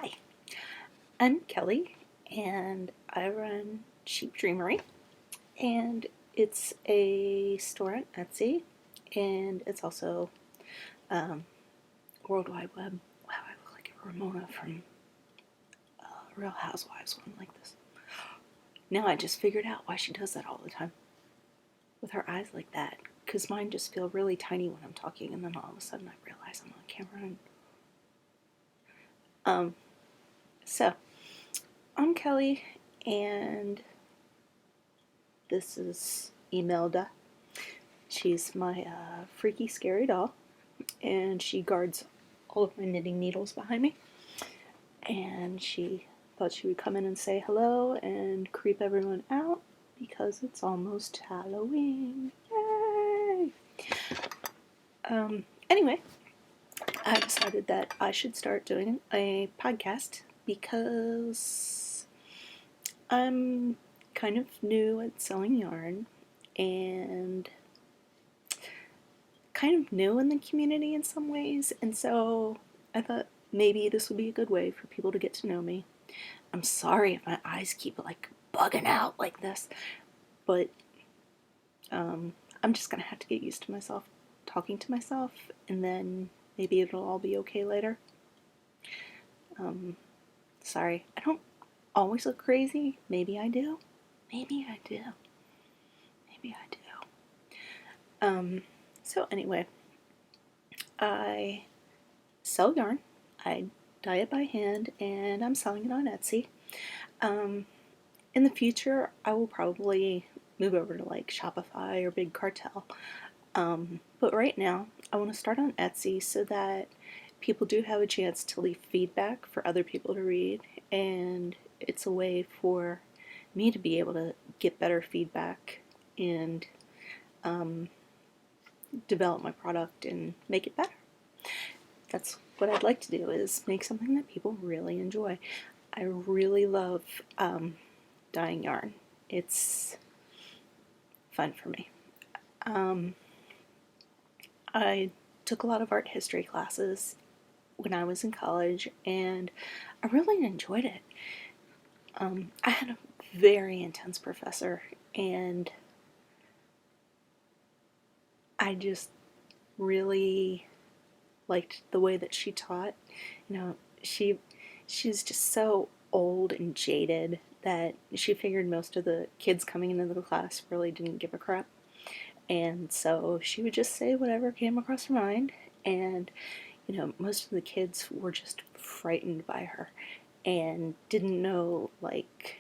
Hi, I'm Kelly, and I run Sheep Dreamery, and it's a store on Etsy, and it's also World Wide Web. Wow, I look like a Ramona from Real Housewives when I'm like this. Now I just figured out why she does that all the time with her eyes like that, because mine just feel really tiny when I'm talking, and then all of a sudden I realize I'm on camera. So I'm Kelly, and this is Imelda. She's my freaky, scary doll, and she guards all of my knitting needles behind me. And she thought she would come in and say hello and creep everyone out because it's almost Halloween. Yay! Anyway, I decided that I should start doing a podcast because I'm kind of new at selling yarn and kind of new in the community in some ways, and so I thought maybe this would be a good way for people to get to know me. I'm sorry if my eyes keep like bugging out like this, but I'm just gonna have to get used to myself talking to myself, and then maybe it'll all be okay later. Sorry, I don't always look crazy. Maybe I do. Maybe I do. Maybe I do. So anyway, I sell yarn. I dye it by hand, and I'm selling it on Etsy. In the future, I will probably move over to like Shopify or Big Cartel. But right now, I want to start on Etsy so that people do have a chance to leave feedback for other people to read, and it's a way for me to be able to get better feedback and develop my product and make it better. That's what I'd like to do, is make something that people really enjoy. I really love dyeing yarn. It's fun for me. I took a lot of art history classes when I was in college, and I really enjoyed it. I had a very intense professor, and I just really liked the way that she taught. You know, she's just so old and jaded that she figured most of the kids coming into the class really didn't give a crap. And so she would just say whatever came across her mind, and most of the kids were just frightened by her and didn't know, like,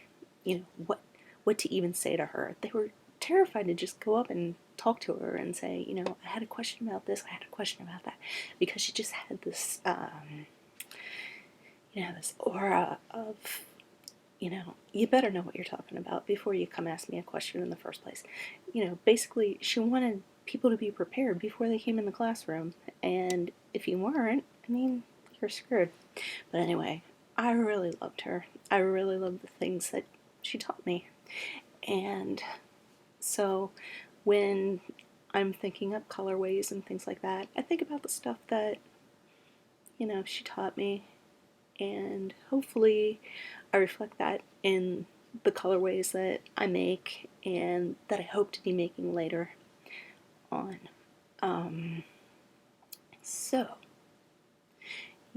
what to even say to her. They were terrified to just go up and talk to her and say, I had a question about this, I had a question about that, because she just had this, this aura of, you better know what you're talking about before you come ask me a question in the first place. Basically, she wanted people to be prepared before they came in the classroom, and if you weren't, you're screwed. But anyway, I really loved her. I really loved the things that she taught me. And so when I'm thinking up colorways and things like that, I think about the stuff that, she taught me, and hopefully I reflect that in the colorways that I make and that I hope to be making later on. So,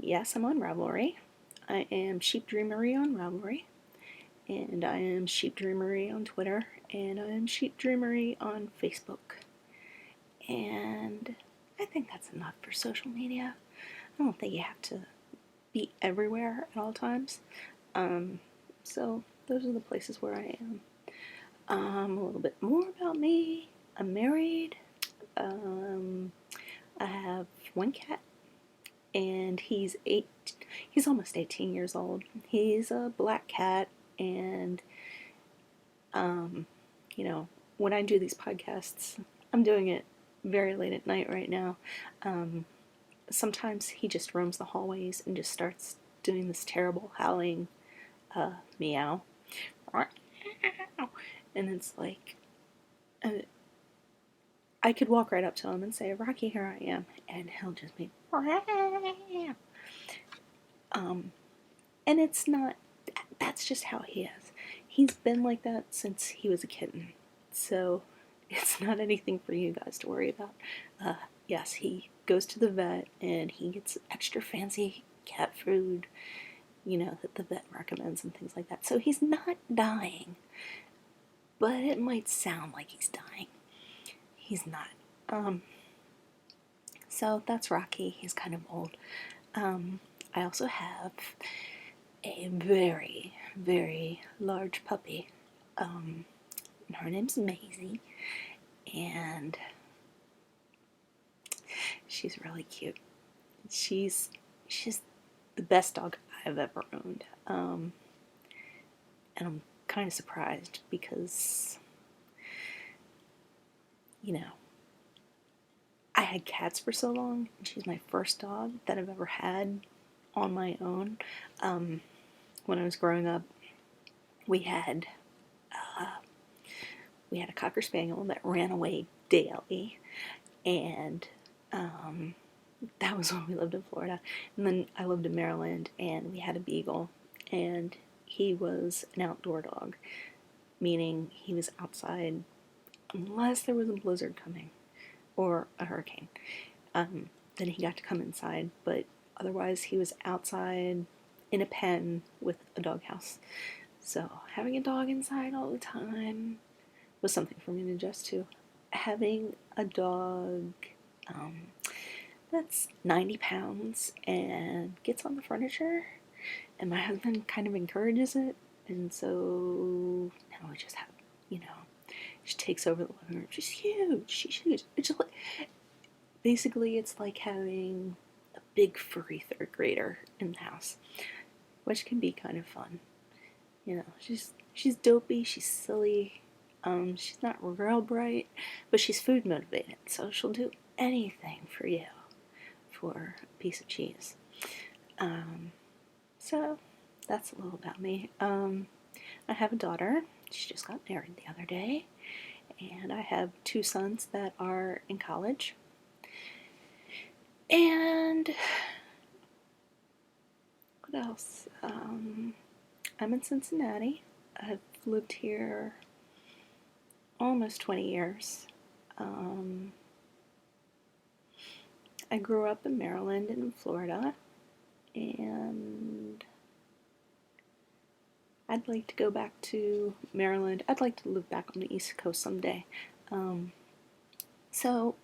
yes, I'm on Ravelry. I am Sheep Dreamery on Ravelry, and I am Sheep Dreamery on Twitter, and I am Sheep Dreamery on Facebook. And I think that's enough for social media. I don't think you have to be everywhere at all times. So those are the places where I am. A little bit more about me. I'm married. I have one cat, and he's almost 18 years old. He's a black cat, and when I do these podcasts, I'm doing it very late at night right now. Sometimes he just roams the hallways and just starts doing this terrible howling meow. And it's like, I could walk right up to him and say, Rocky, here I am, and he'll just be, And it's not, that's just how he is. He's been like that since he was a kitten. So it's not anything for you guys to worry about. Yes, he goes to the vet and he gets extra fancy cat food, that the vet recommends and things like that. So he's not dying, but it might sound like he's dying. He's not. So that's Rocky. He's kind of old. I also have a very, very large puppy. Her name's Maisie, and she's really cute. She's the best dog I've ever owned, and I'm kind of surprised because, I had cats for so long, and she's my first dog that I've ever had on my own. When I was growing up, we had a Cocker Spaniel that ran away daily, and that was when we lived in Florida. And then I lived in Maryland, and we had a beagle, and he was an outdoor dog, meaning he was outside unless there was a blizzard coming or a hurricane. Then he got to come inside, but otherwise he was outside in a pen with a doghouse. So having a dog inside all the time was something for me to adjust to. Having a dog that's 90 pounds and gets on the furniture, and my husband kind of encourages it, and so now we just have, she takes over the living room. She's huge. It's just basically it's like having a big furry third grader in the house, which can be kind of fun. She's dopey, she's silly, she's not real bright, but she's food motivated, so she'll do anything for you for a piece of cheese. So that's a little about me. I have a daughter. She just got married the other day, and I have 2 sons that are in college. And what else? I'm in Cincinnati. I've lived here almost 20 years. I grew up in Maryland and in Florida, and I'd like to go back to Maryland. I'd like to live back on the East Coast someday. So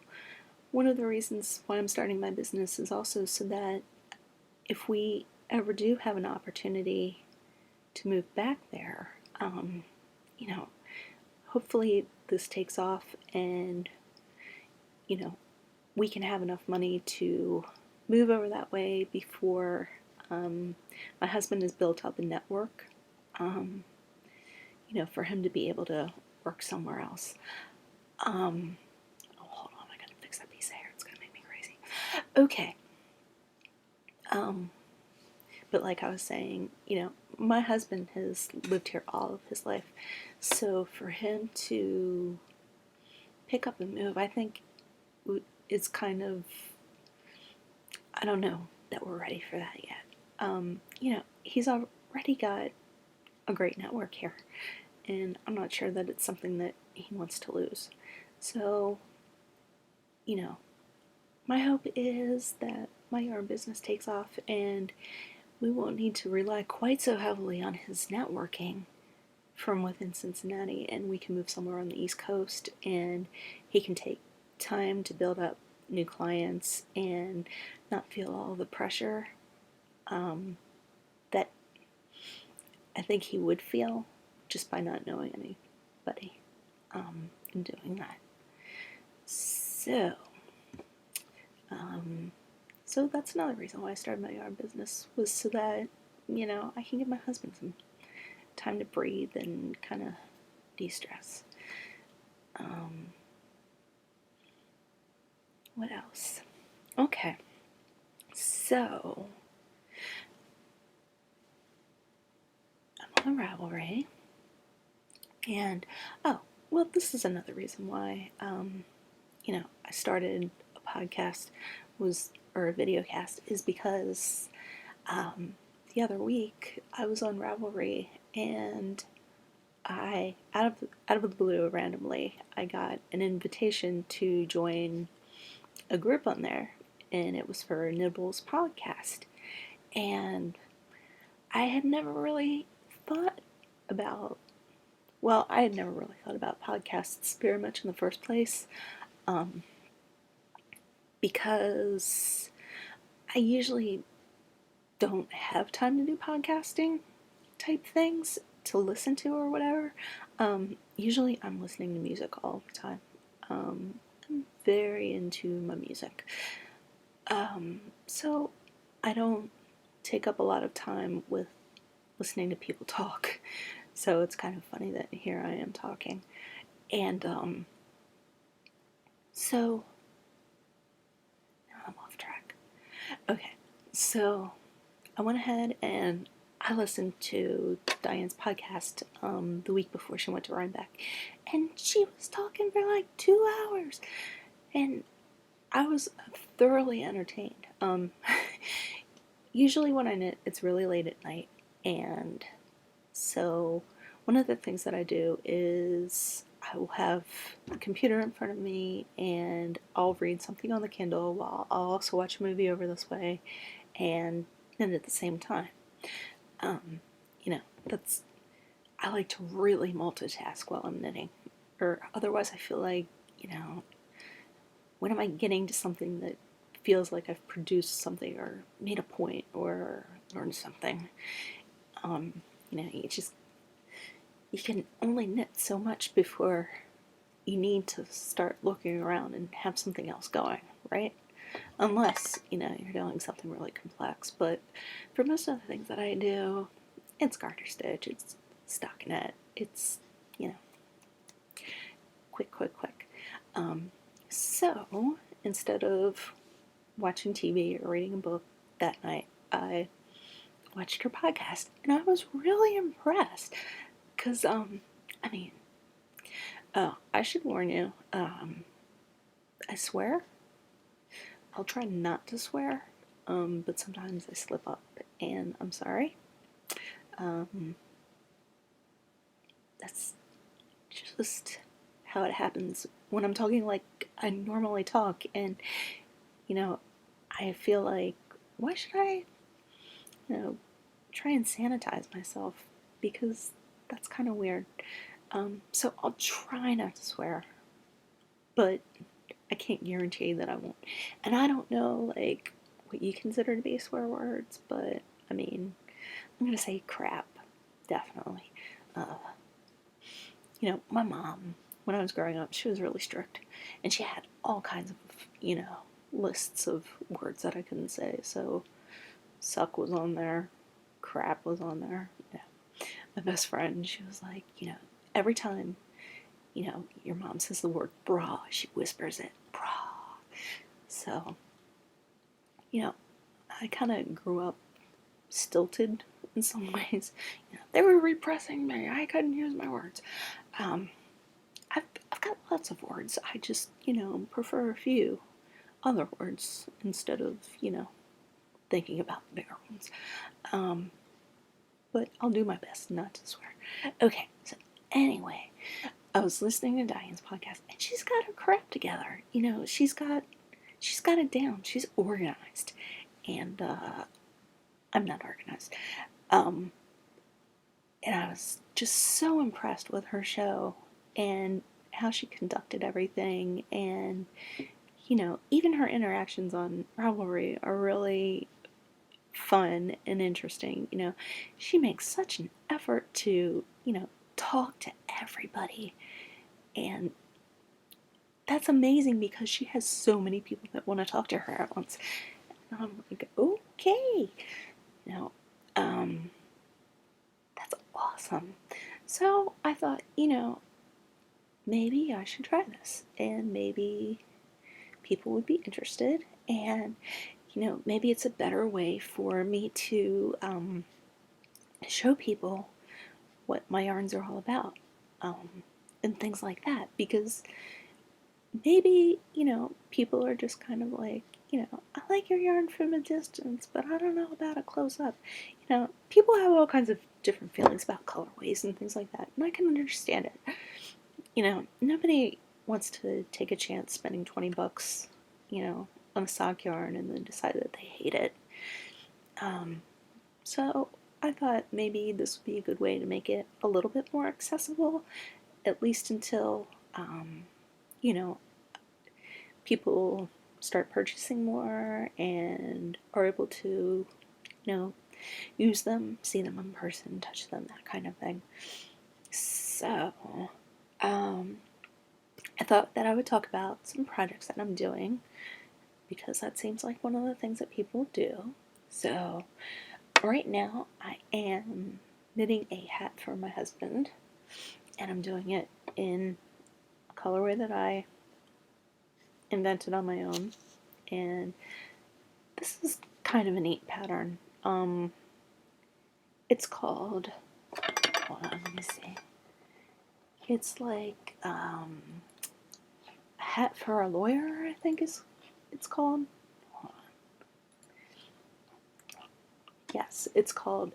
one of the reasons why I'm starting my business is also so that if we ever do have an opportunity to move back there, hopefully this takes off and, we can have enough money to move over that way before my husband has built up a network, for him to be able to work somewhere else. Oh, hold on, I gotta fix that piece of hair. It's gonna make me crazy. Okay. But like I was saying, my husband has lived here all of his life. So for him to pick up and move, I think it's kind of, I don't know that we're ready for that yet. He's already got a great network here, and I'm not sure that it's something that he wants to lose. So, my hope is that my yarn business takes off and we won't need to rely quite so heavily on his networking from within Cincinnati, and we can move somewhere on the East Coast, and he can take time to build up new clients and not feel all the pressure that I think he would feel just by not knowing anybody and doing that. So that's another reason why I started my yarn business, was so that, I can give my husband some time to breathe and kind of de-stress. What else? Okay, so I'm on Ravelry, and this is another reason why I started a podcast or a videocast, is because the other week I was on Ravelry, and I out of the blue randomly I got an invitation to join a group on there, and it was for Nibbles podcast. And I had never really thought about I had never really thought about podcasts very much in the first place, because I usually don't have time to do podcasting type things to listen to or whatever. Usually I'm listening to music all the time. I'm very into my music. So I don't take up a lot of time with listening to people talk. So it's kind of funny that here I am talking. And so now I'm off track. Okay, so I went ahead and I listened to Diane's podcast the week before she went to Rhinebeck, and she was talking for like 2 hours, and I was thoroughly entertained. Usually when I knit, it's really late at night, and so one of the things that I do is I will have the computer in front of me, and I'll read something on the Kindle while I'll also watch a movie over this way, and knit at the same time. That's, I like to really multitask while I'm knitting, or otherwise I feel like, when am I getting to something that feels like I've produced something or made a point or learned something? You can only knit so much before you need to start looking around and have something else going, right? Unless, you're doing something really complex. But for most of the things that I do, it's garter stitch, it's stockinette, it's, quick. So instead of watching TV or reading a book that night, I watched her podcast, and I was really impressed. Because, I should warn you, I swear. I'll try not to swear, but sometimes I slip up, and I'm sorry. That's just how it happens when I'm talking like I normally talk, and, I feel like, why should I, try and sanitize myself, because that's kind of weird. So I'll try not to swear, but I can't guarantee that I won't. And I don't know, what you consider to be swear words, but, I'm going to say crap, definitely. My mom, when I was growing up, she was really strict, and she had all kinds of, lists of words that I couldn't say, so suck was on there, crap was on there. Yeah. My best friend, she was like, every time, your mom says the word bra, she whispers it, bra. So, I kind of grew up stilted in some ways. They were repressing me. I couldn't use my words. I've got lots of words. I just, prefer a few other words instead of, thinking about the bigger ones. But I'll do my best not to swear. Okay, so anyway, I was listening to Diane's podcast, and she's got her crap together. She's got it down. She's organized, and I'm not organized. And I was just so impressed with her show and how she conducted everything, and even her interactions on Ravelry are really fun and interesting. She makes such an effort to, talk to everybody, and that's amazing because she has so many people that want to talk to her at once. And I'm like, okay, that's awesome. So I thought, maybe I should try this, and maybe people would be interested, and maybe it's a better way for me to show people what my yarns are all about, and things like that, because maybe, people are just kind of like, I like your yarn from a distance, but I don't know about a close up. People have all kinds of different feelings about colorways and things like that, and I can understand it. Nobody wants to take a chance spending 20 bucks, on a sock yarn and then decide that they hate it. So I thought maybe this would be a good way to make it a little bit more accessible, at least until, you know, people start purchasing more and are able to, use them, see them in person, touch them, that kind of thing. So, I thought that I would talk about some projects that I'm doing because that seems like one of the things that people do. So, right now I am knitting a hat for my husband, and I'm doing it in a colorway that I invented on my own. And this is kind of a neat pattern. It's called, hold on, let me see. It's like a hat for a lawyer, I think it's called. Yes, it's called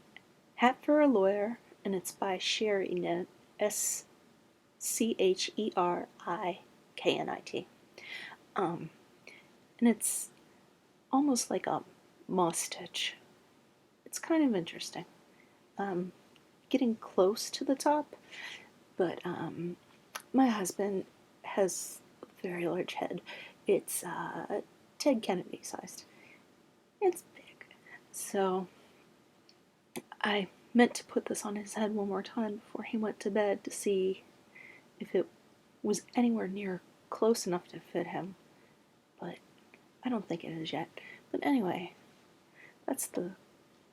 Hat for a Lawyer, and it's by Sherry Knit, SCHERIKNIT. And it's almost like a moss stitch. It's kind of interesting. Getting close to the top, but my husband has a very large head. It's Ted Kennedy sized. It's big. So I meant to put this on his head one more time before he went to bed to see if it was anywhere near close enough to fit him, but I don't think it is yet. But anyway, that's the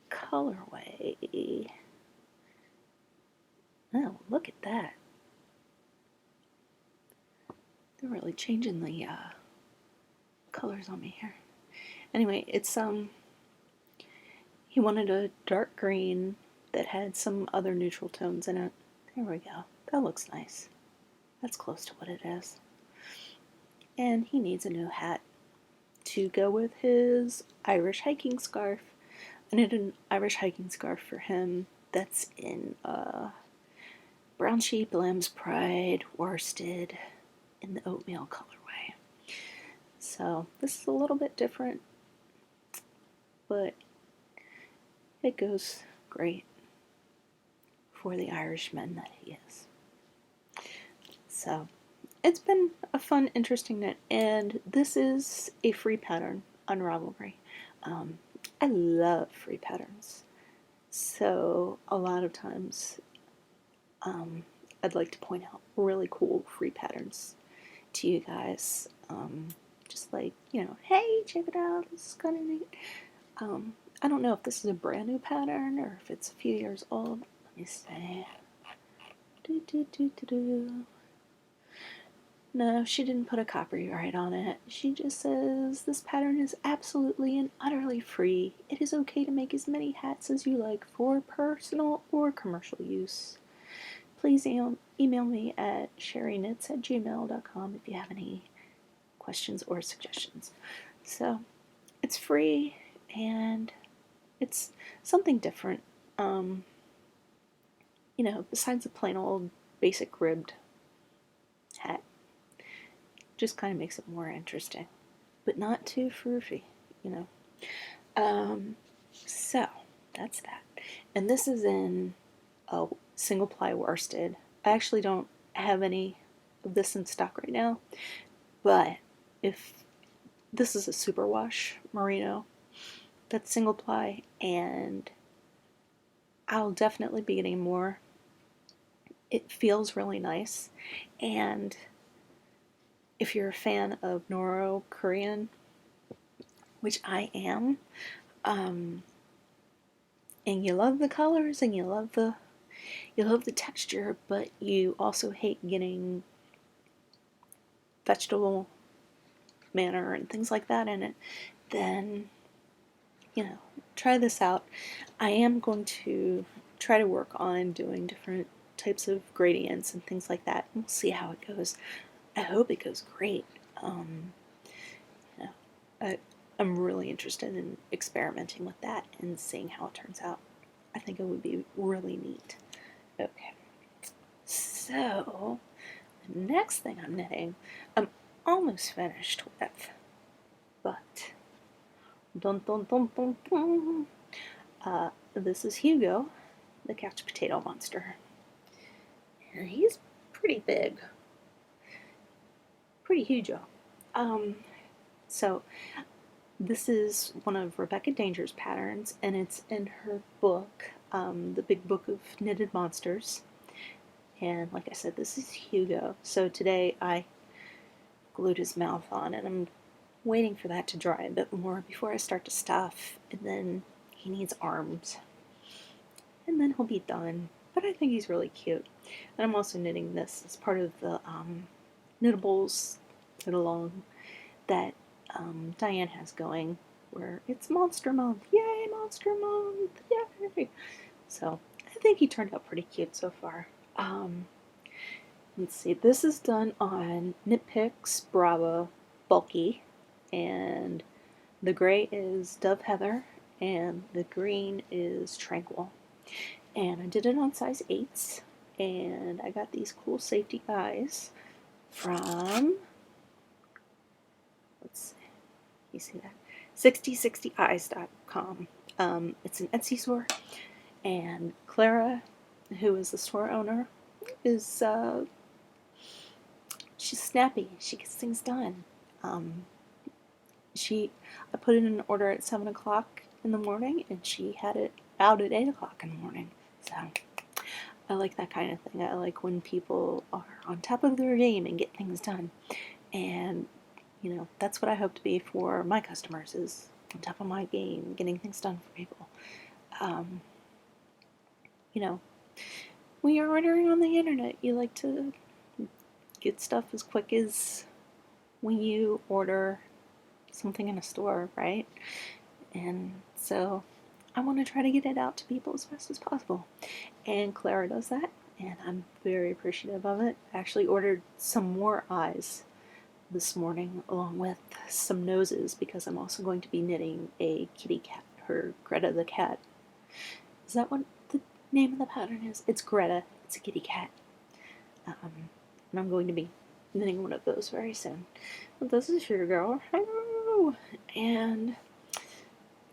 colorway. Oh, look at that. They're really changing the colors on me here. Anyway, it's he wanted a dark green that had some other neutral tones in it. There we go. That looks nice. That's close to what it is. And he needs a new hat to go with his Irish hiking scarf. I knit an Irish hiking scarf for him that's in Brown Sheep, Lamb's Pride, worsted, in the oatmeal colorway. So this is a little bit different, but it goes great for the Irishman that he is. So it's been a fun, interesting knit, and this is a free pattern on Ravelry. I love free patterns, so a lot of times I'd like to point out really cool free patterns to you guys. Just like, hey, check it out, this is kind of neat. I don't know if this is a brand new pattern or if it's a few years old. Let me see. No, she didn't put a copyright on it. She just says, this pattern is absolutely and utterly free. It is okay to make as many hats as you like for personal or commercial use. Please email me at sherryknits@gmail.com if you have any questions or suggestions. So, it's free and it's something different. Besides the plain old basic ribbed hat. Just kind of makes it more interesting, but not too froofy, So that's that. And this is in a single ply worsted. I actually don't have any of this in stock right now, but if this is a superwash merino, that's single ply, and I'll definitely be getting more. It feels really nice, and if you're a fan of Noro Korean, which I am, and you love the colors and you love the texture, but you also hate getting vegetable manner and things like that in it, then try this out. I am going to try to work on doing different types of gradients and things like that, and we'll see how it goes. I hope it goes great. I I'm really interested in experimenting with that and seeing how it turns out. I think it would be really neat. Okay, so the next thing I'm knitting, I'm almost finished with, but dun dun dun dun dun. This is Hugo, the couch potato monster. And he's pretty big, pretty huge. So this is one of Rebecca Danger's patterns, and it's in her book, The Big Book of Knitted Monsters. And like I said, this is Hugo. So today I glued his mouth on, and I'm waiting for that to dry a bit more before I start to stuff. And then he needs arms, and then he'll be done. But I think he's really cute. And I'm also knitting this as part of the Knittables Knit Along that Diane has going, where it's Monster Month. Yay, Monster Month! Yay! So I think he turned out pretty cute so far. Let's see, this is done on Knit Picks Bravo Bulky, and the gray is Dove Heather, and the green is Tranquil. And I did it on size 8s, and I got these cool safety eyes from, let's see, you see that? 6060eyes.com. It's an Etsy store, and Clara, who is the store owner, is she's snappy. She gets things done. I put in an order at 7 o'clock in the morning, and she had it out at 8 o'clock in the morning. So I like that kind of thing. I like when people are on top of their game and get things done. And, you know, that's what I hope to be for my customers, is on top of my game, getting things done for people. You know, when you're ordering on the internet, you like to get stuff as quick as when you order something in a store, right? And so I want to try to get it out to people as fast as possible. And Clara does that, and I'm very appreciative of it. I actually ordered some more eyes this morning along with some noses, because I'm also going to be knitting a kitty cat, her Greta the cat. Is that what the name of the pattern is? It's Greta. It's a kitty cat. And I'm going to be knitting one of those very soon. But this is your girl. Hello! And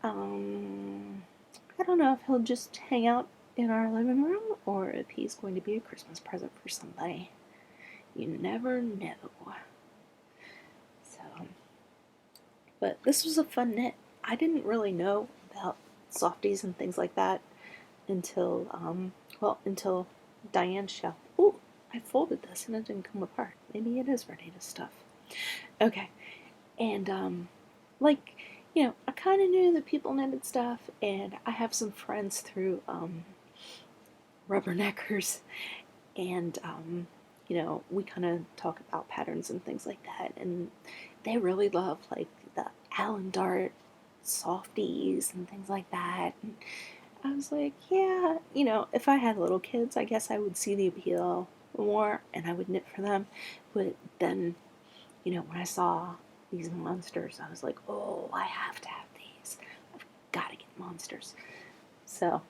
I don't know if he'll just hang out in our living room or if he's going to be a Christmas present for somebody. You never know. So, but this was a fun knit. I didn't really know about softies and things like that until, until Diane's show. Ooh, I folded this and it didn't come apart. Maybe it is ready to stuff. Okay, and like, you know, I kind of knew that people knitted stuff, and I have some friends through Rubberneckers, and you know, we kind of talk about patterns and things like that, and they really love like the Allen Dart softies and things like that. And I was like, yeah, you know, if I had little kids, I guess I would see the appeal more and I would knit for them. But then, you know, when I saw these monsters, I was like, oh, I have to have these. I've got to get monsters. So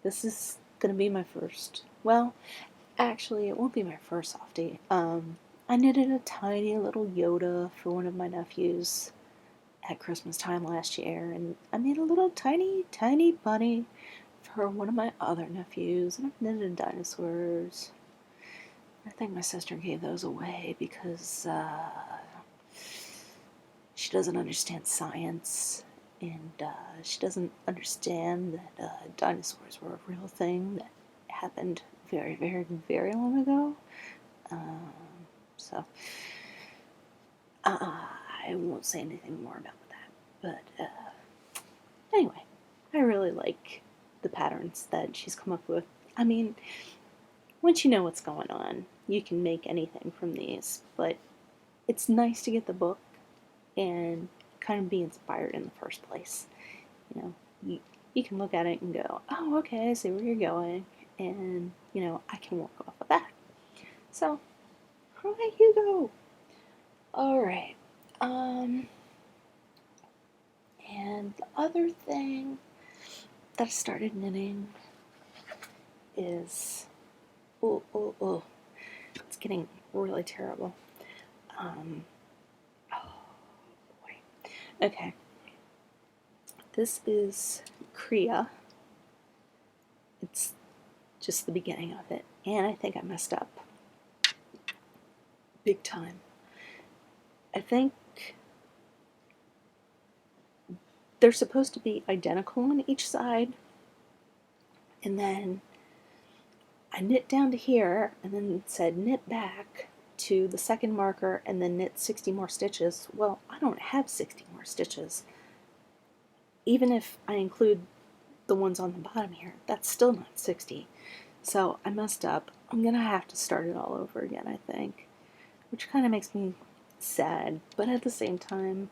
this is going to be my first. Well, actually, it won't be my first softie. I knitted a tiny little Yoda for one of my nephews at Christmas time last year, and I made a little tiny bunny for one of my other nephews, and I've knitted dinosaurs. I think my sister gave those away because she doesn't understand science, and she doesn't understand that dinosaurs were a real thing that happened very, very, very long ago. So I won't say anything more about that. But anyway, I really like the patterns that she's come up with. I mean, once you know what's going on, you can make anything from these, but it's nice to get the book and kind of be inspired in the first place. You know, you can look at it and go, oh, okay, I see where you're going, and, you know, I can work off of that. So, hi, Hugo! Alright, And the other thing that I started knitting is, it's getting really terrible. Oh boy. Okay. This is Kriya. It's just the beginning of it, and I think I messed up big time. I think they're supposed to be identical on each side, and then I knit down to here and then said knit back to the second marker and then knit 60 more stitches. Well, I don't have 60 more stitches. Even if I include the ones on the bottom here, that's still not 60. So I messed up. I'm gonna have to start it all over again, I think, which kind of makes me sad, but at the same time,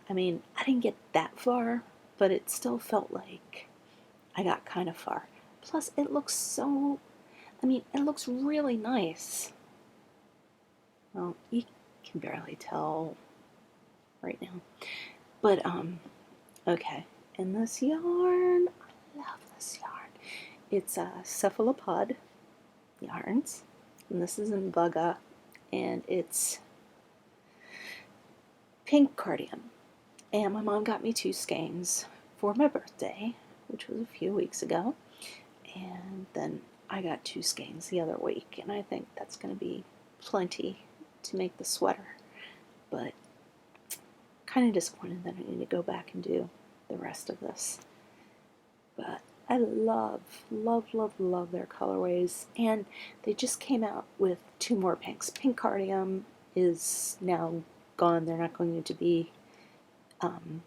I mean, I didn't get that far, but it still felt like I got kind of far. Plus, it looks so, I mean, it looks really nice. Well, you can barely tell right now. But, okay. And this yarn, I love this yarn. It's cephalopod yarns, and this is in Vaga, and it's pink cardigan. And my mom got me 2 skeins for my birthday, which was a few weeks ago, and then I got 2 skeins the other week, and I think that's going to be plenty to make the sweater, but kind of disappointed that I need to go back and do the rest of this. But I love their colorways, and they just came out with 2 more pinks. Pink cardigan is now gone. They're not going to be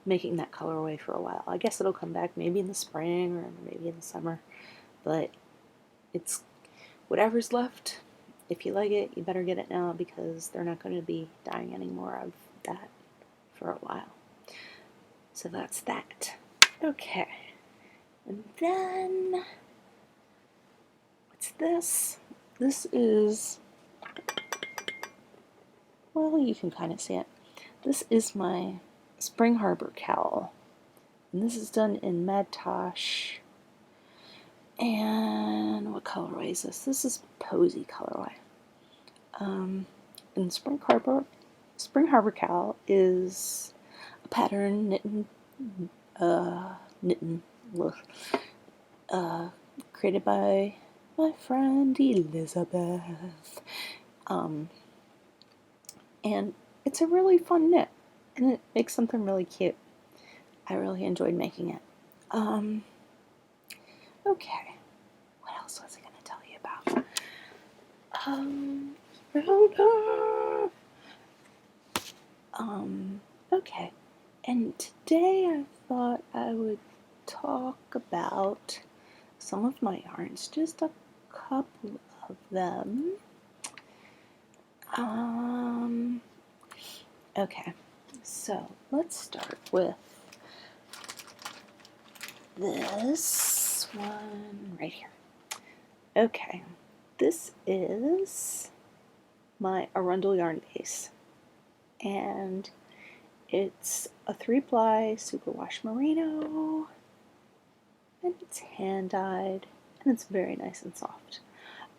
making that colorway for a while. I guess it'll come back maybe in the spring or maybe in the summer, but it's whatever's left. If you like it, you better get it now, because they're not going to be dying any more of that for a while. So that's that. Okay. And then, what's this? This is, well, you can kind of see it. This is my Spring Harbor cowl. And this is done in Mad Tosh. And what colorway is this? This is Posy colorway. And Spring Harbor cowl is a pattern created by my friend Elizabeth. And it's a really fun knit, and it makes something really cute. I really enjoyed making it. Okay, what else was I going to tell you about? Okay, and today I thought I would talk about some of my yarns, just a couple of them. Okay, so let's start with this one right here. Okay, this is my Arundel yarn base, and it's a 3-ply superwash merino, and it's hand dyed, and it's very nice and soft.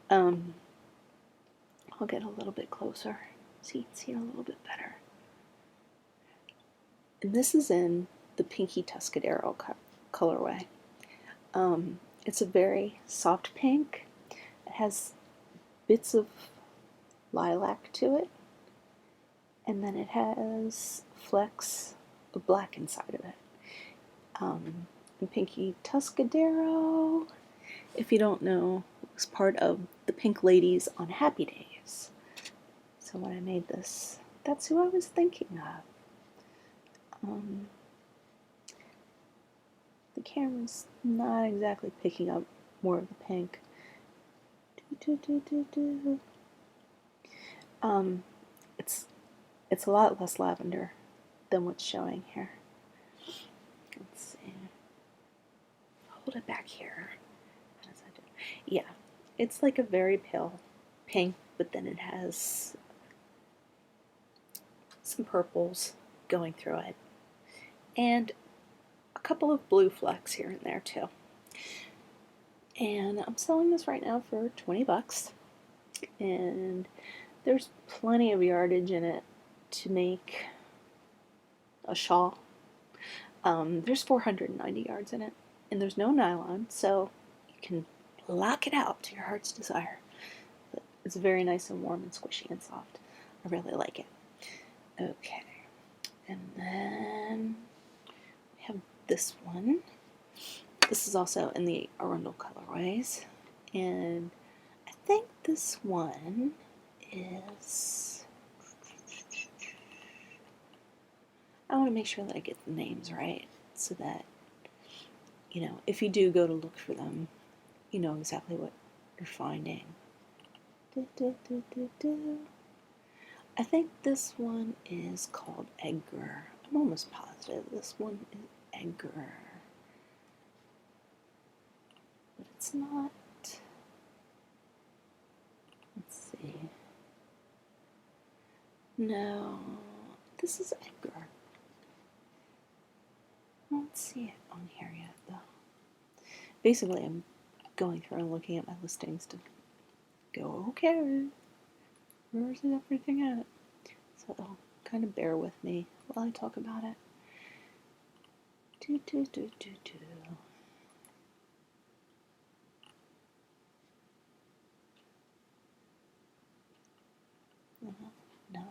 I'll get a little bit closer so you can see it a little bit better. And this is in the Pinky Tuscadero colorway. It's a very soft pink. It has bits of lilac to it, and then it has flecks of black inside of it. And Pinky Tuscadero, if you don't know, was part of the Pink Ladies on Happy Days. So when I made this, that's who I was thinking of. The camera's not exactly picking up more of the pink. It's a lot less lavender than what's showing here. Let's see. Hold it back here. How does that do? Yeah, it's like a very pale pink, but then it has some purples going through it. And couple of blue flecks here and there too. And I'm selling this right now for 20 bucks. And there's plenty of yardage in it to make a shawl. There's 490 yards in it, and there's no nylon, so you can block it out to your heart's desire. But it's very nice and warm and squishy and soft. I really like it. Okay, and then we have this one. This is also in the Arundel colorways, and I think this one is, I want to make sure that I get the names right so that, you know, if you do go to look for them, you know exactly what you're finding. I think this one is called Edgar. I'm almost positive this one is Edgar. But it's not. Let's see. No, this is Edgar. I don't see it on here yet, though. Basically, I'm going through and looking at my listings to go, okay, where's everything at? So kind of bear with me while I talk about it. No,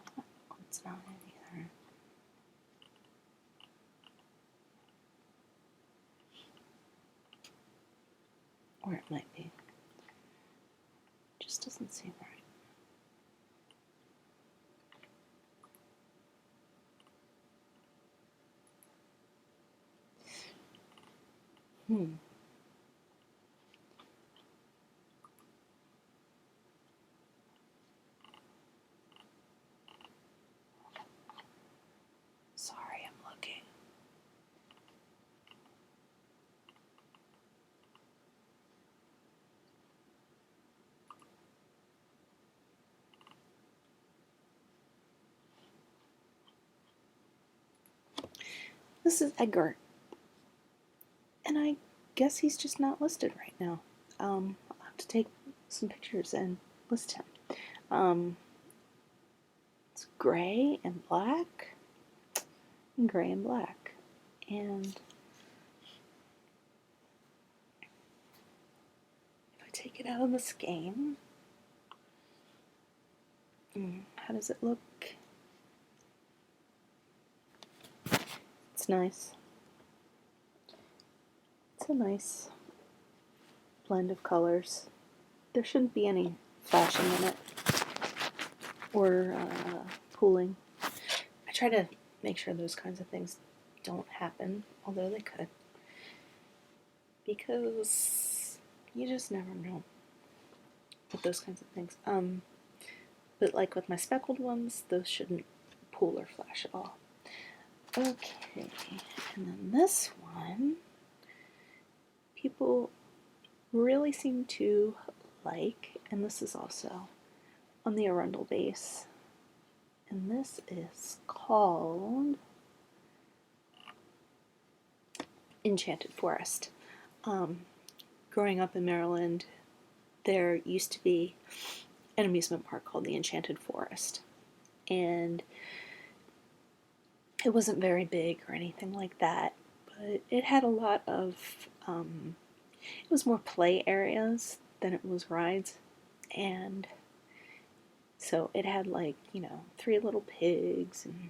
it's not it either. Or it might be. Just doesn't seem right. Sorry, I'm looking. This is Edgar. And I guess he's just not listed right now. I'll have to take some pictures and list him. It's gray and black. And gray and black. And if I take it out of the skein, how does it look? It's nice. It's a nice blend of colors. There shouldn't be any flashing in it or pooling. I try to make sure those kinds of things don't happen, although they could, because you just never know with those kinds of things. But like with my speckled ones, those shouldn't pool or flash at all. Okay, and then this one, people really seem to like, and this is also on the Arundel base, and this is called Enchanted Forest. Growing up in Maryland, there used to be an amusement park called the Enchanted Forest, and it wasn't very big or anything like that, but it had a lot of, it was more play areas than it was rides, and so it had, like, you know, 3 little pigs and,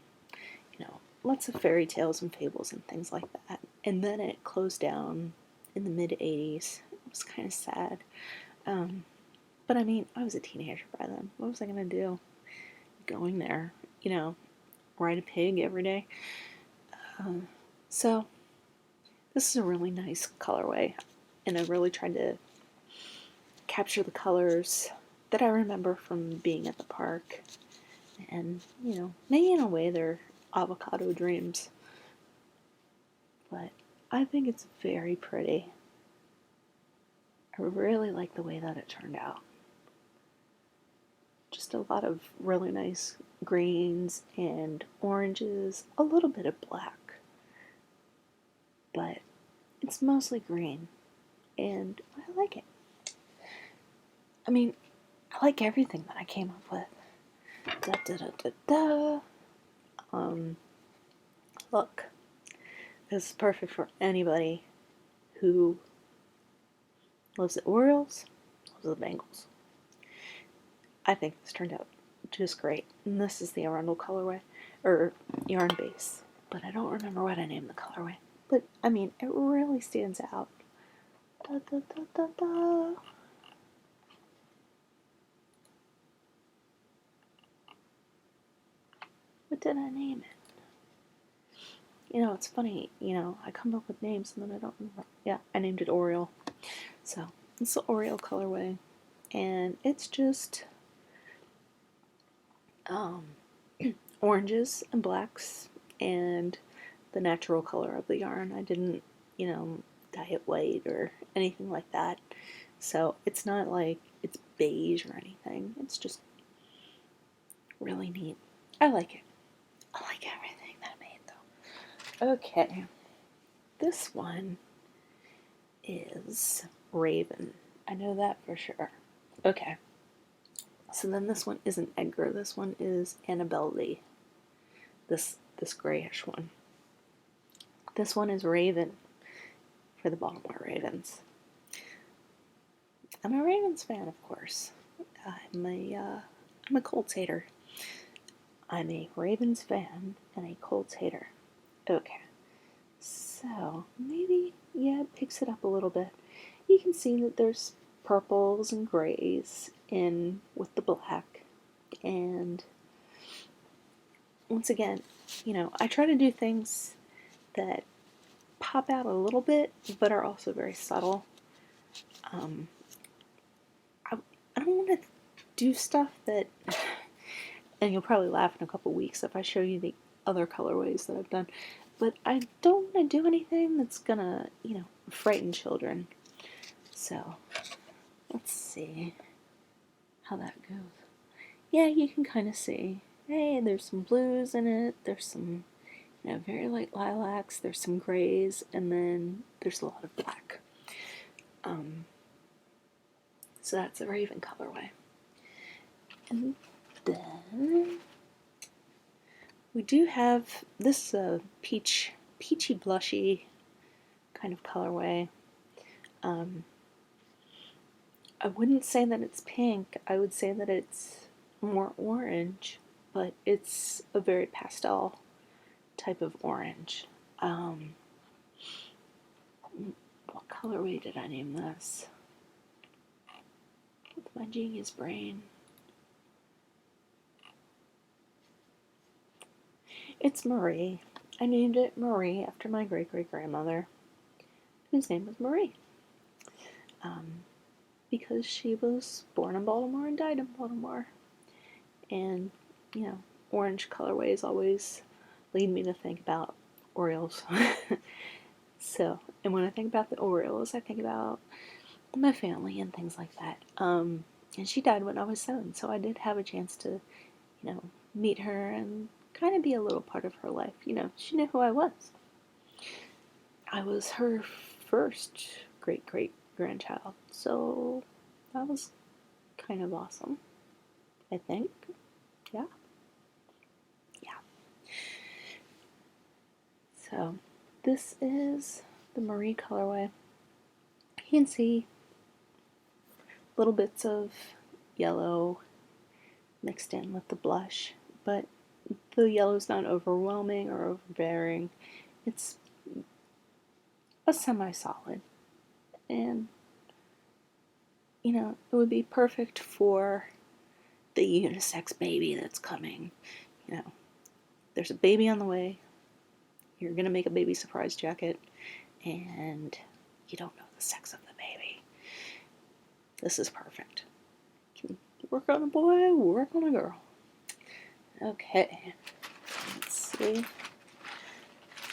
you know, lots of fairy tales and fables and things like that. And then it closed down in the mid-80s. It was kind of sad. But I mean, I was a teenager by then. What was I going to do? Going there, you know, ride a pig every day. So this is a really nice colorway, and I really tried to capture the colors that I remember from being at the park. And, you know, maybe in a way they're avocado dreams, but I think it's very pretty. I really like the way that it turned out. Just a lot of really nice greens and oranges, a little bit of black. but it's mostly green, and I like it. I mean, I like everything that I came up with. Da da da da da. Look, this is perfect for anybody who loves the Orioles, loves the Bengals. I think this turned out just great. And this is the Arundel colorway, or yarn base. But I don't remember what I named the colorway. But, I mean, it really stands out. Da, da, da, da, da. What did I name it? You know, it's funny, I come up with names and then I don't remember. Yeah, I named it Oriole. So, it's the Oriole colorway. And it's just oranges and blacks and the natural color of the yarn. I didn't, dye it white or anything like that. So it's not like it's beige or anything. It's just really neat. I like it. I like everything that I made though. Okay. This one is Raven. I know that for sure. Okay. So then this one isn't Edgar. This one is Annabelle Lee. This grayish one. This one is Raven for the Baltimore Ravens. I'm a Ravens fan, of course. I'm a Colts hater. I'm a Ravens fan and a Colts hater. Okay. So maybe, it picks it up a little bit. You can see that there's purples and grays in with the black. And once again, I try to do things that pop out a little bit, but are also very subtle. I don't want to do stuff that, and you'll probably laugh in a couple weeks if I show you the other colorways that I've done, but I don't want to do anything that's gonna, frighten children. So, let's see how that goes. Yeah, you can kind of see. Hey, there's some blues in it, there's some, very light lilacs, there's some grays, and then there's a lot of black. So that's a Raven colorway. And then we do have this peachy blushy kind of colorway. I wouldn't say that it's pink. I would say that it's more orange, but it's a very pastel type of orange. What colorway did I name this? With my genius brain. It's Marie. I named it Marie after my great-great-grandmother, whose name was Marie. Because she was born in Baltimore and died in Baltimore. And, orange colorways always lead me to think about Orioles. So, and when I think about the Orioles, I think about my family and things like that. And she died when I was 7, so I did have a chance to, meet her and kind of be a little part of her life. She knew who I was. I was her first great-great-grandchild, so that was kind of awesome, I think. Yeah. So, this is the Marie colorway. You can see little bits of yellow mixed in with the blush, but the yellow's not overwhelming or overbearing. It's a semi-solid, and it would be perfect for the unisex baby that's coming. There's a baby on the way. You're gonna make a baby surprise jacket, and you don't know the sex of the baby. This is perfect. You can work on a boy, work on a girl. Okay, let's see.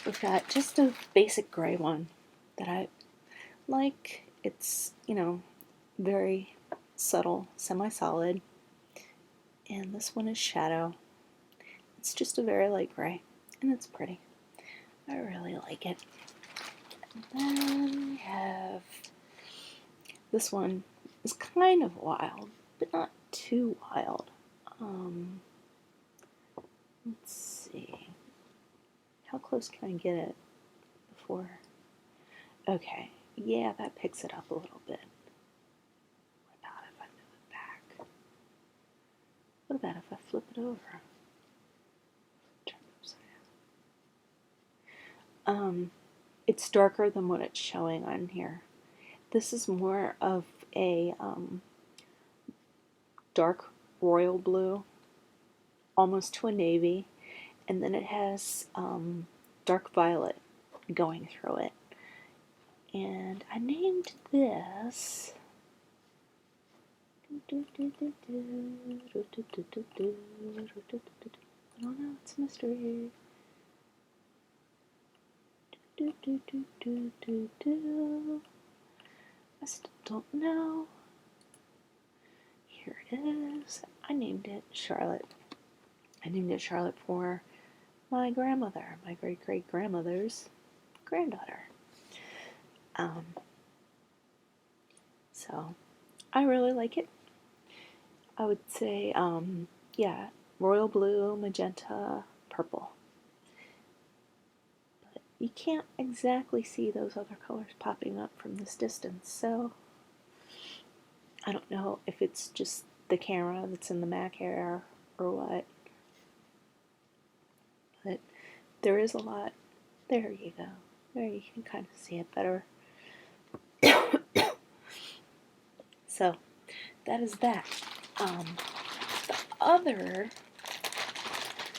We've got just a basic gray one that I like. It's, very subtle, semi-solid. And this one is Shadow. It's just a very light gray, and it's pretty. I really like it. And then we have this one is kind of wild, but not too wild. Let's see. How close can I get it before? Okay, yeah, that picks it up a little bit. What about if I move it back? What about if I flip it over? Turn it upside down. It's darker than what it's showing on here. This is more of a dark royal blue, almost to a navy, and then it has dark violet going through it. And I named this. I don't know, it's a mystery. I still don't know. Here it is. I named it Charlotte. I named it Charlotte for my grandmother, my great-great-grandmother's granddaughter. So I really like it. I would say, yeah, royal blue, magenta, purple. But you can't exactly see those other colors popping up from this distance, so I don't know if it's just the camera that's in the Mac Air or what. But there is a lot. There you go. There you can kind of see it better. So that is that. The other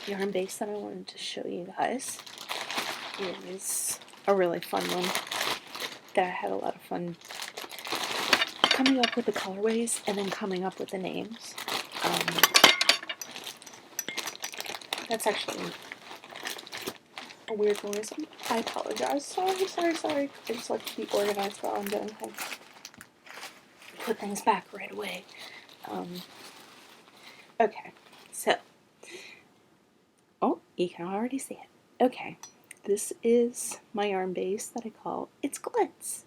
yarn base that I wanted to show you guys is a really fun one that I had a lot of fun coming up with the colorways and then coming up with the names. That's actually a weird noise. I apologize. Sorry. I just like to be organized while I'm doing things. Put things back right away. Okay, so. Oh, you can already see it. Okay, this is my yarn base that I call It's Glitz.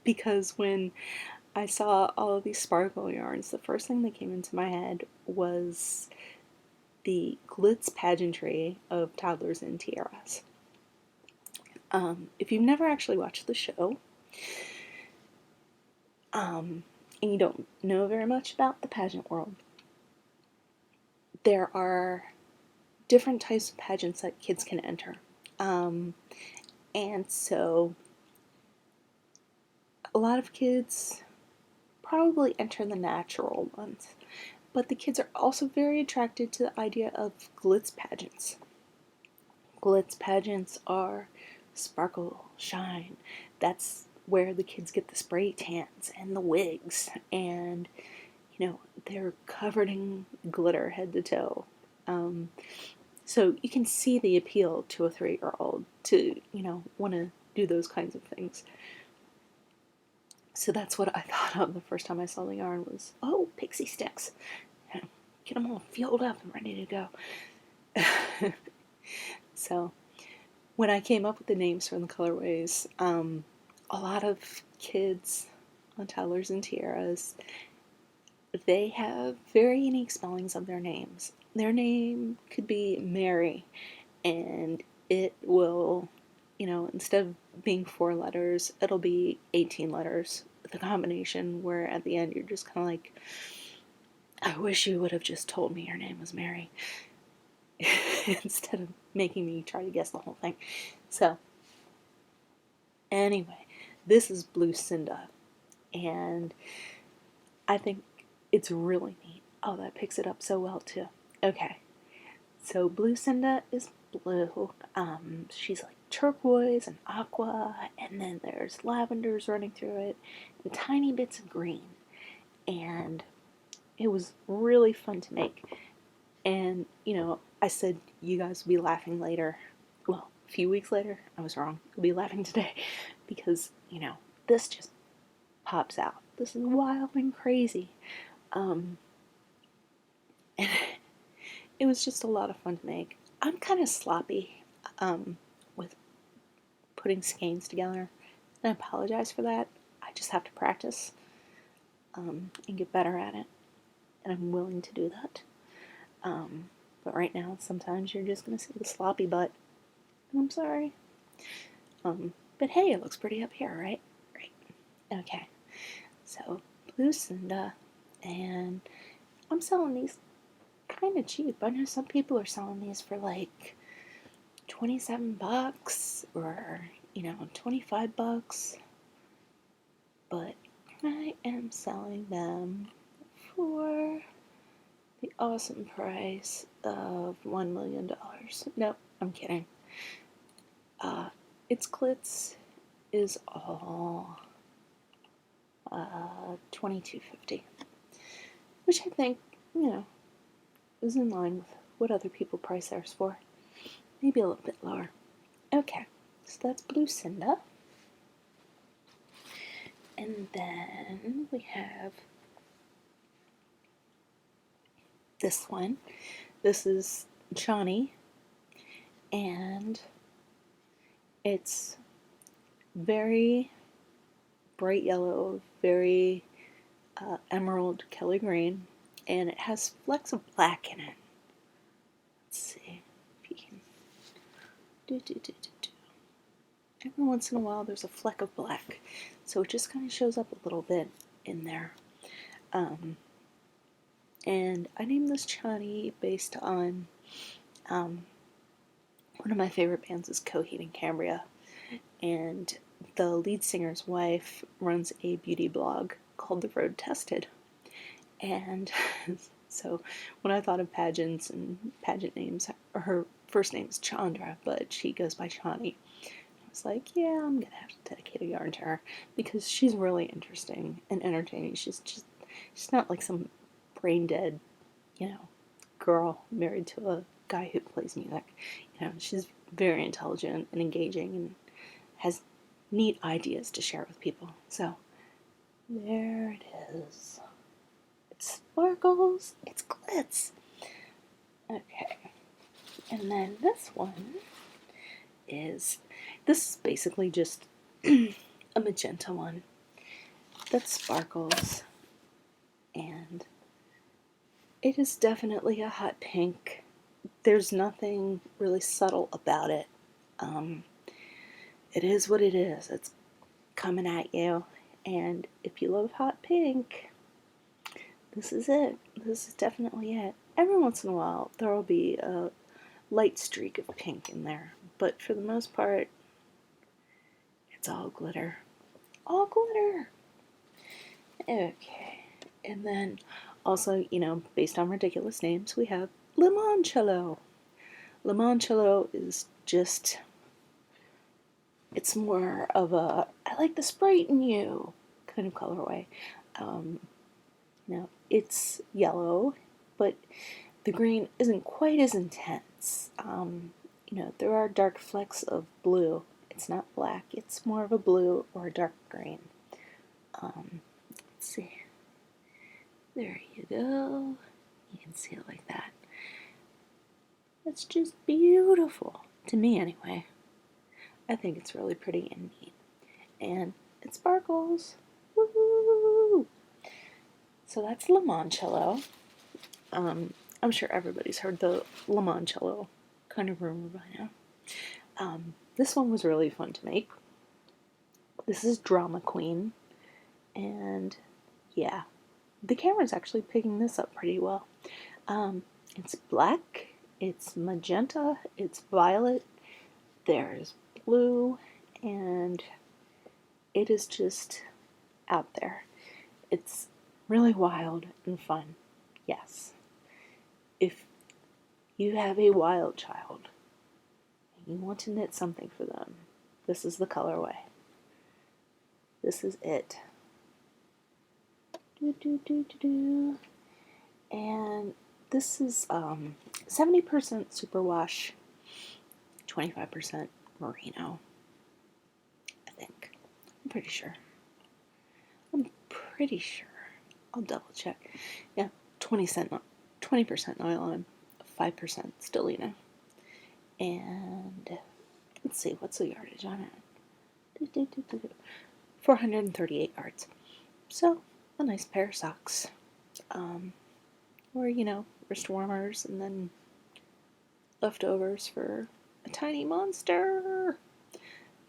Because when I saw all of these sparkle yarns, the first thing that came into my head was the glitz pageantry of toddlers and tiaras. If you've never actually watched the show, and you don't know very much about the pageant world, there are different types of pageants that kids can enter. And so a lot of kids probably enter the natural ones, but the kids are also very attracted to the idea of glitz pageants. Glitz pageants are sparkle, shine. That's where the kids get the spray tans and the wigs, and they're covered in glitter head to toe. So you can see the appeal to a 3-year-old to want to do those kinds of things. So that's what I thought of the first time I saw the yarn was, oh, pixie sticks. Get them all fueled up and ready to go. So when I came up with the names for the colorways, a lot of kids on toddlers and tiaras, they have very unique spellings of their names. Their name could be Mary, and it will, instead of being 4 letters, it'll be 18 letters with a combination where at the end you're just kind of like, I wish you would have just told me your name was Mary instead of making me try to guess the whole thing. So, anyway, this is Blue Cinda, and I think it's really neat. Oh, that picks it up so well, too. Okay, so Blue Cinda is blue. She's like turquoise and aqua, and then there's lavenders running through it, and tiny bits of green. And it was really fun to make. And, I said you guys will be laughing later. Well, a few weeks later. I was wrong. You'll be laughing today. Because, this just pops out. This is wild and crazy. And it was just a lot of fun to make. I'm kind of sloppy with putting skeins together. And I apologize for that. I just have to practice and get better at it. And I'm willing to do that. But right now, sometimes you're just going to see the sloppy butt. And I'm sorry. But hey, it looks pretty up here, right? Right. Okay. So, Blue Cinda. And I'm selling these kind of cheap. I know some people are selling these for like $27 or, 25. But I am selling them for the awesome price of $1 million. Nope, I'm kidding. Its clits is all $22.50, which I think, is in line with what other people price theirs for. Maybe a little bit lower. Okay, so that's Blue Cinda. And then we have this one. This is Johnny, and it's very bright yellow, very emerald Kelly green, and it has flecks of black in it. Let's see if you can do. Every once in a while there's a fleck of black, so it just kind of shows up a little bit in there. And I named this Chani based on one of my favorite bands is Coheed and Cambria, and the lead singer's wife runs a beauty blog called The Road Tested. And so when I thought of pageants and pageant names, her first name is Chandra, but she goes by Chani. I was like, yeah, I'm gonna have to dedicate a yarn to her because she's really interesting and entertaining. She's not like some brain dead, girl married to a guy who plays music. She's very intelligent and engaging and has neat ideas to share with people. So there it is. It sparkles. It's glitz. Okay. And then this one is basically just a magenta one that sparkles, and it is definitely a hot pink. There's nothing really subtle about it. It is what it is. It's coming at you, and if you love hot pink, this is it. This is definitely it. Every once in a while, there will be a light streak of pink in there, but for the most part, it's all glitter. All glitter! Okay, and then also, based on ridiculous names, we have Limoncello. Limoncello is just, it's more of a, I like the Sprite in you kind of colorway. It's yellow, but the green isn't quite as intense. There are dark flecks of blue. It's not black, it's more of a blue or a dark green. Let's see. There you go. You can see it like that. It's just beautiful. To me, anyway. I think it's really pretty and neat. And it sparkles. Woo! So that's Limoncello. I'm sure everybody's heard the Limoncello kind of rumor by now. This one was really fun to make. This is Drama Queen. And yeah, the camera's actually picking this up pretty well. It's black, it's magenta, it's violet, there's blue, and it is just out there. It's really wild and fun. Yes. If you have a wild child and you want to knit something for them, this is the colorway. This is it. And this is 70% superwash, 25% merino, I think. I'm pretty sure. I'll double check. Yeah, 20% nylon, 5% stellina. And let's see, what's the yardage on it? 438 yards. So, a nice pair of socks. Or, wrist warmers and then leftovers for a tiny monster.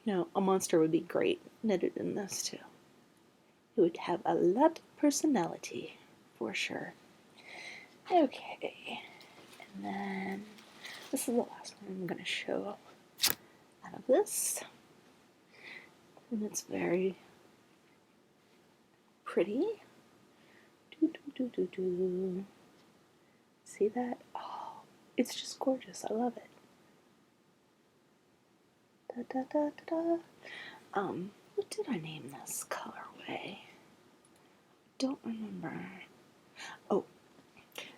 A monster would be great knitted in this too. It would have a lot of personality, for sure. Okay, and then this is the last one I'm going to show out of this. And it's very pretty. See that? Oh, it's just gorgeous. I love it. What did I name this colorway? Don't remember. Oh,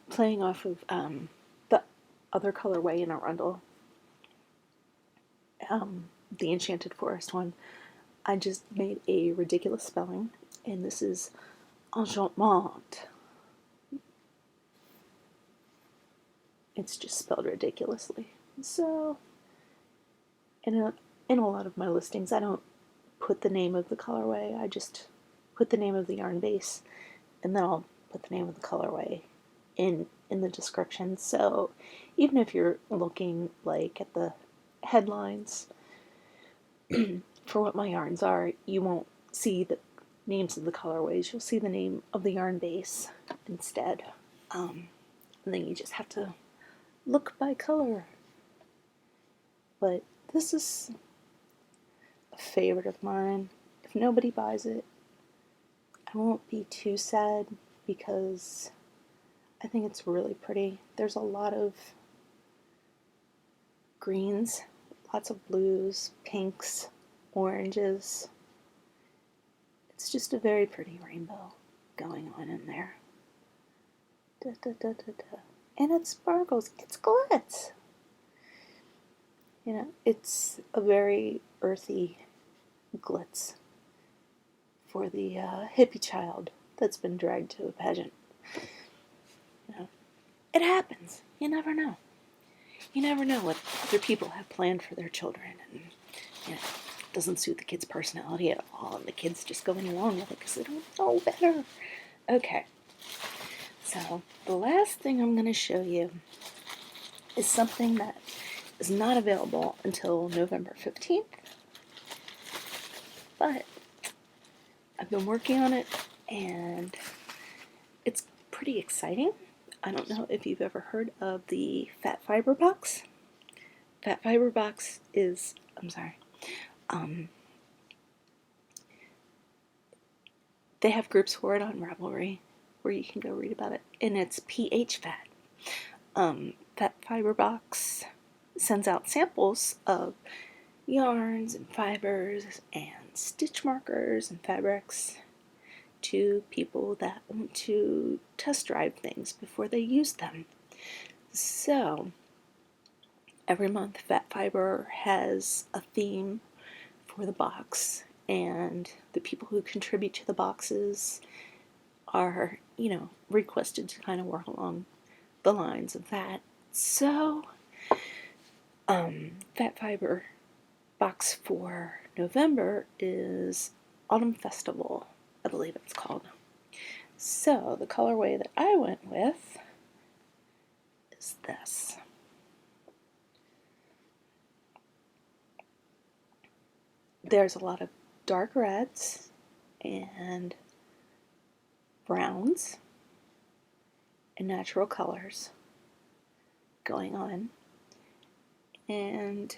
playing off of the other colorway in Arundel, the Enchanted Forest one, I just made a ridiculous spelling, and this is enchantement. It's just spelled ridiculously. So, in a lot of my listings, I don't put the name of the colorway. I just put the name of the yarn base, and then I'll put the name of the colorway in the description. So, even if you're looking like at the headlines for what my yarns are, you won't see the names of the colorways. You'll see the name of the yarn base instead. And then you just have to look by color. But this is a favorite of mine. If nobody buys it, I won't be too sad because I think it's really pretty. There's a lot of greens, lots of blues, pinks, oranges. It's just a very pretty rainbow going on in there. And it sparkles. It's glitz. It's a very earthy glitz for the hippie child that's been dragged to a pageant. It happens. You never know. You never know what other people have planned for their children, and it doesn't suit the kid's personality at all, and the kid's just going along with it because they don't know better. Okay, so the last thing I'm going to show you is something that is not available until November 15th, but I've been working on it, and it's pretty exciting. I don't know if you've ever heard of the Fat Fiber Box. Fat Fiber Box is, they have groups for it on Ravelry where you can go read about it, and it's pH Fat. Fat Fiber Box sends out samples of yarns and fibers and stitch markers and fabrics to people that want to test drive things before they use them. So every month Fat Fiber has a theme for the box, and the people who contribute to the boxes are, requested to kind of work along the lines of that. So Fat Fiber box for November is Autumn Festival, I believe it's called. So the colorway that I went with is this. There's a lot of dark reds and browns and natural colors going on, and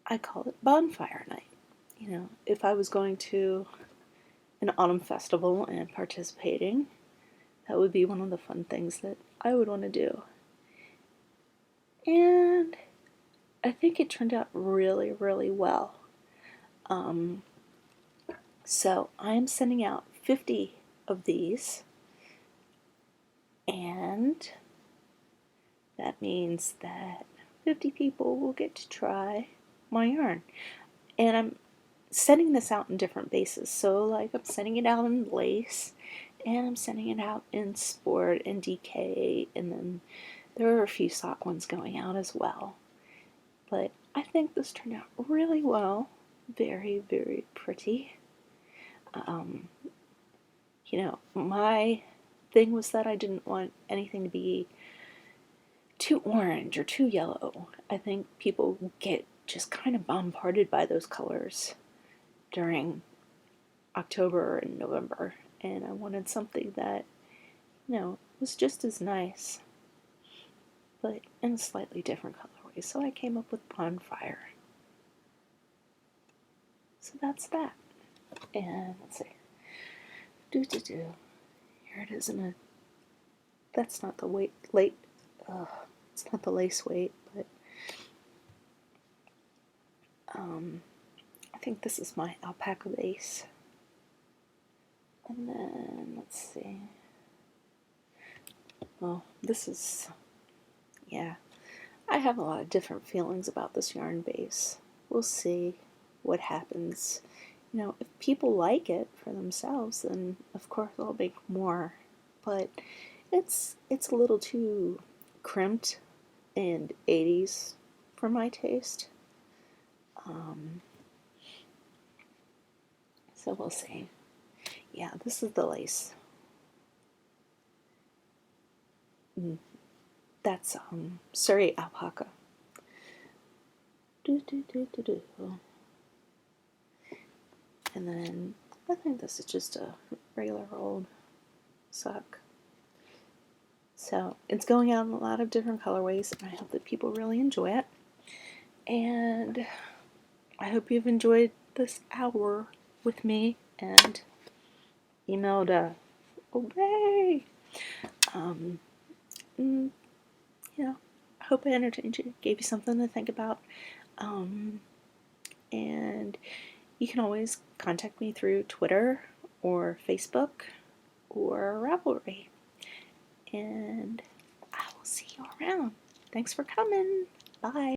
I call it bonfire night. If I was going to an autumn festival and participating, that would be one of the fun things that I would want to do. And I think it turned out really, really well. So I'm sending out 50 of these, and that means that 50 people will get to try my yarn. And I'm sending this out in different bases. So I'm sending it out in lace, and I'm sending it out in sport and DK, and then there are a few sock ones going out as well. But I think this turned out really well. Very, very pretty. Um, my thing was that I didn't want anything to be too orange or too yellow. I think people get just kind of bombarded by those colors during October and November, and I wanted something that, was just as nice, but in a slightly different colorway. So I came up with Bonfire. So that's that. And let's see. Here it is in a. That's not the it's not the lace weight, but I think this is my alpaca base. And then let's see. Well, this is, yeah. I have a lot of different feelings about this yarn base. We'll see what happens. If people like it for themselves, then of course I'll make more. But it's a little too crimped and 80s for my taste. So we'll see. Yeah, this is the lace. That's Surrey alpaca. And then I think this is just a regular old sock. So it's going out in a lot of different colorways, and I hope that people really enjoy it. And I hope you've enjoyed this hour with me and emailed obey. I hope I entertained you, gave you something to think about. And you can always contact me through Twitter or Facebook or Ravelry. And I will see you around. Thanks for coming. Bye.